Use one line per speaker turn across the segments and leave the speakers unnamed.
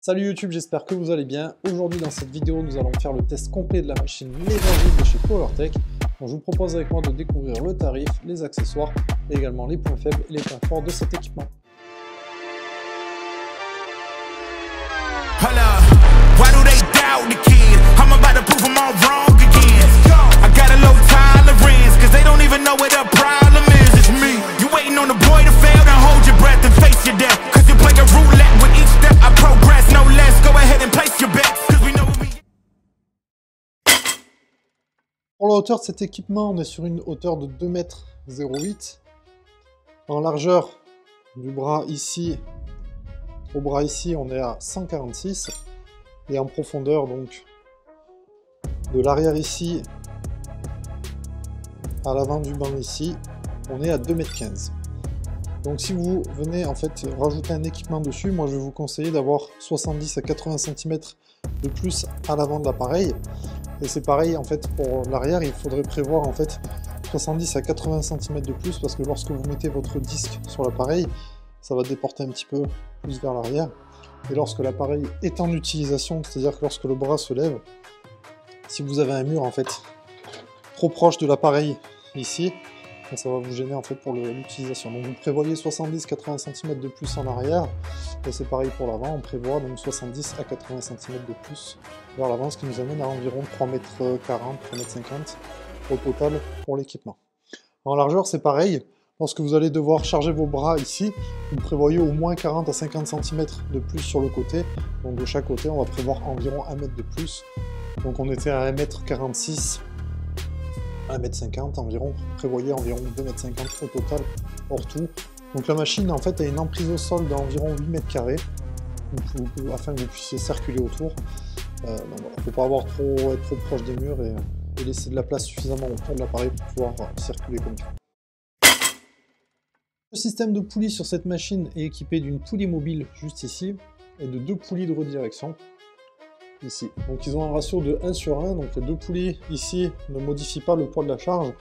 Salut YouTube, j'espère que vous allez bien. Aujourd'hui dans cette vidéo, nous allons faire le test complet de la machine lévagile de chez PowerTech. Donc, je vous propose avec moi de découvrir le tarif, les accessoires et également les points faibles et les points forts de cet équipement. Pour la hauteur de cet équipement, on est sur une hauteur de 2,08 m. En largeur du bras ici, au bras ici, on est à 146. Et en profondeur, donc, de l'arrière ici à l'avant du banc ici, on est à 2,15 m. Donc si vous venez en fait rajouter un équipement dessus, moi je vais vous conseiller d'avoir 70 à 80 cm de plus à l'avant de l'appareil. Et c'est pareil en fait pour l'arrière, il faudrait prévoir en fait 70 à 80 cm de plus parce que lorsque vous mettez votre disque sur l'appareil, ça va déporter un petit peu plus vers l'arrière. Et lorsque l'appareil est en utilisation, c'est-à-dire que lorsque le bras se lève, si vous avez un mur en fait trop proche de l'appareil ici, ça va vous gêner en fait pour l'utilisation. Donc vous prévoyez 70-80 cm de plus en arrière, et c'est pareil pour l'avant, on prévoit donc 70 à 80 cm de plus vers l'avant, ce qui nous amène à environ 3,40 m, 3,50 m au total pour l'équipement. En largeur c'est pareil, lorsque vous allez devoir charger vos bras ici, vous prévoyez au moins 40 à 50 cm de plus sur le côté, donc de chaque côté on va prévoir environ 1 m de plus, donc on était à 1,46 m, 1,50 m environ, prévoyez environ 2,50 m au total, hors tout. Donc la machine en fait a une emprise au sol d'environ 8 mètres carrés, afin que vous puissiez circuler autour. Donc voilà, faut pas être trop proche des murs et laisser de la place suffisamment autour de l'appareil pour pouvoir circuler comme il faut. Le système de poulies sur cette machine est équipé d'une poulie mobile juste ici, et de 2 poulies de redirection. Ici. Donc ils ont un ratio de 1/1, donc les 2 poulies ici ne modifient pas le poids de la charge.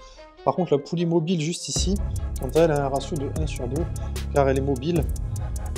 Par contre la poulie mobile juste ici, quant à elle, a un ratio de 1/2, car elle est mobile.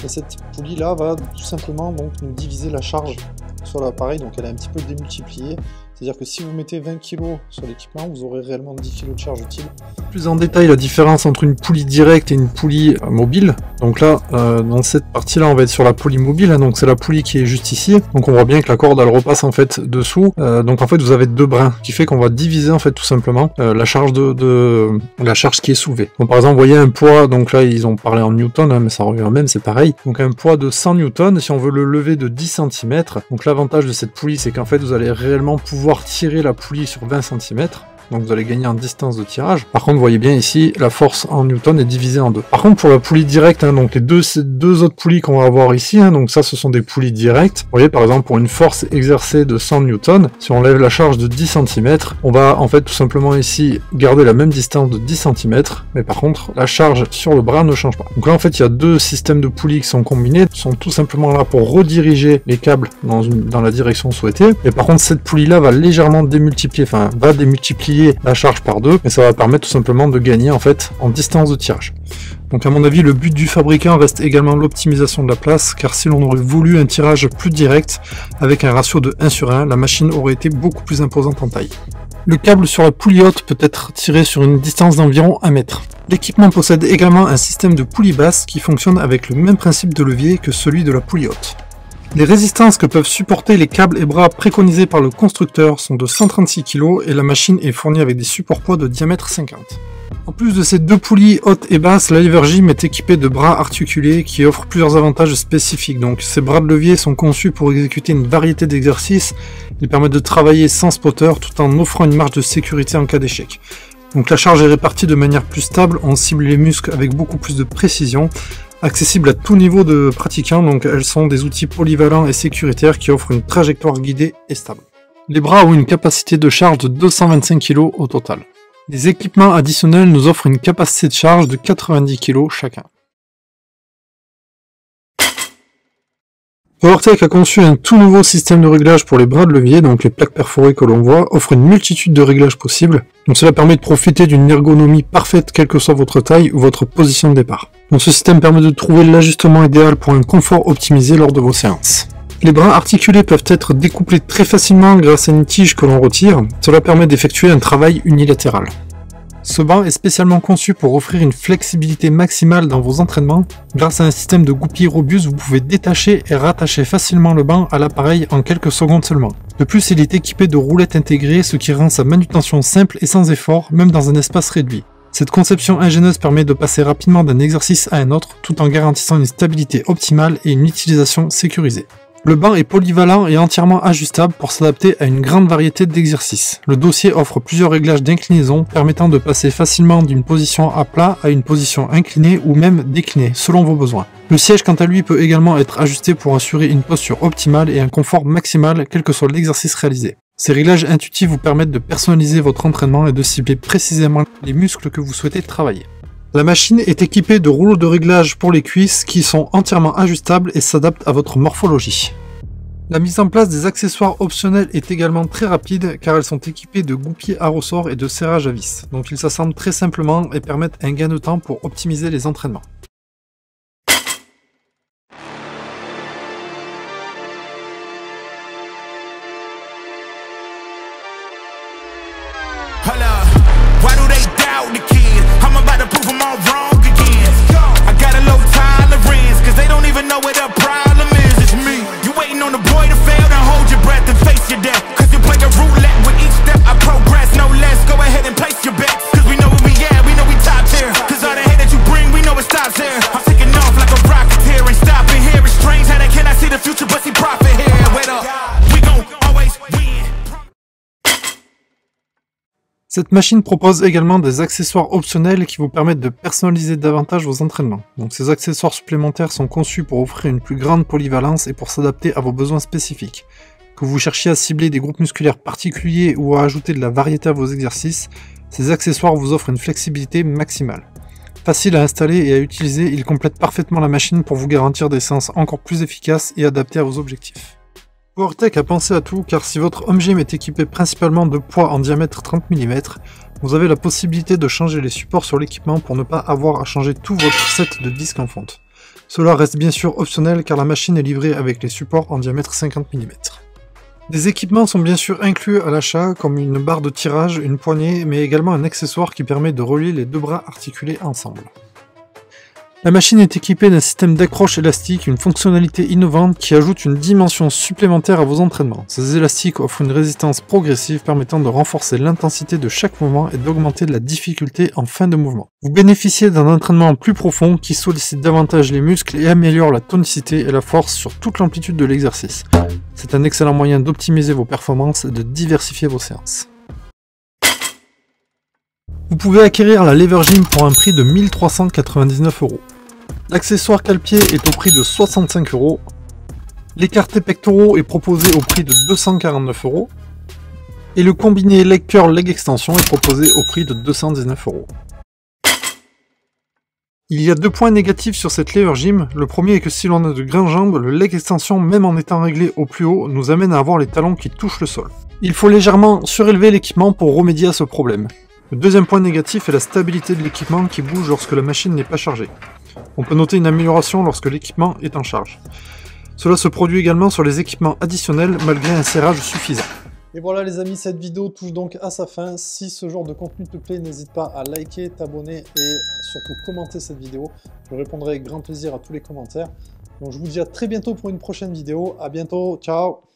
Et cette poulie là va tout simplement donc nous diviser la charge sur l'appareil, donc elle est un petit peu démultipliée. C'est-à-dire que si vous mettez 20 kg sur l'équipement, vous aurez réellement 10 kg de charge utile. Plus en détail la différence entre une poulie directe et une poulie mobile. Donc là, dans cette partie-là, on va être sur la poulie mobile, hein, donc c'est la poulie qui est juste ici. Donc on voit bien que la corde, elle repasse en fait dessous. Donc en fait, vous avez 2 brins, qui fait qu'on va diviser en fait tout simplement la charge la charge qui est soulevée. Donc par exemple, vous voyez un poids, donc là ils ont parlé en newton, hein, mais ça revient au même, c'est pareil. Donc un poids de 100 newtons, si on veut le lever de 10 cm. Donc l'avantage de cette poulie, c'est qu'en fait, vous allez réellement pouvoir tirer la poulie sur 20 cm, donc vous allez gagner en distance de tirage. Par contre, vous voyez bien ici, la force en newton est divisée en 2. Par contre, pour la poulie directe, hein, donc les deux autres poulies qu'on va avoir ici, hein, donc ça, ce sont des poulies directes. Vous voyez, par exemple, pour une force exercée de 100 newtons, si on lève la charge de 10 cm, on va en fait tout simplement ici garder la même distance de 10 cm, mais par contre, la charge sur le bras ne change pas. Donc là, en fait, il y a 2 systèmes de poulies qui sont combinés, qui sont tout simplement là pour rediriger les câbles dans la direction souhaitée. Et par contre, cette poulie-là va légèrement démultiplier, enfin, va démultiplier la charge par 2, mais ça va permettre tout simplement de gagner en fait en distance de tirage. Donc à mon avis, le but du fabricant reste également l'optimisation de la place, car si l'on aurait voulu un tirage plus direct avec un ratio de 1/1, la machine aurait été beaucoup plus imposante en taille. Le câble sur la poulie haute peut être tiré sur une distance d'environ 1 mètre. L'équipement possède également un système de poulie basse qui fonctionne avec le même principe de levier que celui de la poulie haute. Les résistances que peuvent supporter les câbles et bras préconisés par le constructeur sont de 136 kg et la machine est fournie avec des supports poids de diamètre 50. En plus de ces 2 poulies hautes et basses, la Levergym est équipée de bras articulés qui offrent plusieurs avantages spécifiques. Donc ces bras de levier sont conçus pour exécuter une variété d'exercices. Ils permettent de travailler sans spotter tout en offrant une marge de sécurité en cas d'échec. Donc la charge est répartie de manière plus stable, on cible les muscles avec beaucoup plus de précision. Accessibles à tout niveau de pratiquants, donc elles sont des outils polyvalents et sécuritaires qui offrent une trajectoire guidée et stable. Les bras ont une capacité de charge de 225 kg au total. Les équipements additionnels nous offrent une capacité de charge de 90 kg chacun. PowerTech a conçu un tout nouveau système de réglage pour les bras de levier, donc les plaques perforées que l'on voit, offrent une multitude de réglages possibles. Donc cela permet de profiter d'une ergonomie parfaite quelle que soit votre taille ou votre position de départ. Donc ce système permet de trouver l'ajustement idéal pour un confort optimisé lors de vos séances. Les bras articulés peuvent être découplés très facilement grâce à une tige que l'on retire, cela permet d'effectuer un travail unilatéral. Ce banc est spécialement conçu pour offrir une flexibilité maximale dans vos entraînements. Grâce à un système de goupilles robuste, vous pouvez détacher et rattacher facilement le banc à l'appareil en quelques secondes seulement. De plus, il est équipé de roulettes intégrées, ce qui rend sa manutention simple et sans effort, même dans un espace réduit. Cette conception ingénieuse permet de passer rapidement d'un exercice à un autre, tout en garantissant une stabilité optimale et une utilisation sécurisée. Le banc est polyvalent et entièrement ajustable pour s'adapter à une grande variété d'exercices. Le dossier offre plusieurs réglages d'inclinaison permettant de passer facilement d'une position à plat à une position inclinée ou même déclinée, selon vos besoins. Le siège quant à lui peut également être ajusté pour assurer une posture optimale et un confort maximal quel que soit l'exercice réalisé. Ces réglages intuitifs vous permettent de personnaliser votre entraînement et de cibler précisément les muscles que vous souhaitez travailler. La machine est équipée de rouleaux de réglage pour les cuisses qui sont entièrement ajustables et s'adaptent à votre morphologie. La mise en place des accessoires optionnels est également très rapide car elles sont équipées de goupilles à ressort et de serrage à vis, donc ils s'assemblent très simplement et permettent un gain de temps pour optimiser les entraînements. Cette machine propose également des accessoires optionnels qui vous permettent de personnaliser davantage vos entraînements. Donc ces accessoires supplémentaires sont conçus pour offrir une plus grande polyvalence et pour s'adapter à vos besoins spécifiques. Que vous cherchiez à cibler des groupes musculaires particuliers ou à ajouter de la variété à vos exercices, ces accessoires vous offrent une flexibilité maximale. Facile à installer et à utiliser, ils complètent parfaitement la machine pour vous garantir des séances encore plus efficaces et adaptées à vos objectifs. PowerTech a pensé à tout car si votre home gym est équipé principalement de poids en diamètre 30 mm, vous avez la possibilité de changer les supports sur l'équipement pour ne pas avoir à changer tout votre set de disques en fonte. Cela reste bien sûr optionnel car la machine est livrée avec les supports en diamètre 50 mm. Des équipements sont bien sûr inclus à l'achat comme une barre de tirage, une poignée, mais également un accessoire qui permet de relier les deux bras articulés ensemble. La machine est équipée d'un système d'accroche élastique, une fonctionnalité innovante qui ajoute une dimension supplémentaire à vos entraînements. Ces élastiques offrent une résistance progressive permettant de renforcer l'intensité de chaque mouvement et d'augmenter la difficulté en fin de mouvement. Vous bénéficiez d'un entraînement plus profond qui sollicite davantage les muscles et améliore la tonicité et la force sur toute l'amplitude de l'exercice. C'est un excellent moyen d'optimiser vos performances et de diversifier vos séances. Vous pouvez acquérir la Lever Gym pour un prix de 1399 €. L'accessoire cale-pied est au prix de 65 €. L'écarté pectoraux est proposé au prix de 249 €. Et le combiné leg curl leg extension est proposé au prix de 219 €. Il y a deux points négatifs sur cette Lever Gym. Le premier est que si l'on a de grandes jambes, le leg extension, même en étant réglé au plus haut, nous amène à avoir les talons qui touchent le sol. Il faut légèrement surélever l'équipement pour remédier à ce problème. Le deuxième point négatif est la stabilité de l'équipement qui bouge lorsque la machine n'est pas chargée. On peut noter une amélioration lorsque l'équipement est en charge. Cela se produit également sur les équipements additionnels malgré un serrage suffisant. Et voilà les amis, cette vidéo touche donc à sa fin. Si ce genre de contenu te plaît, n'hésite pas à liker, t'abonner et surtout commenter cette vidéo. Je répondrai avec grand plaisir à tous les commentaires. Donc je vous dis à très bientôt pour une prochaine vidéo. À bientôt, ciao!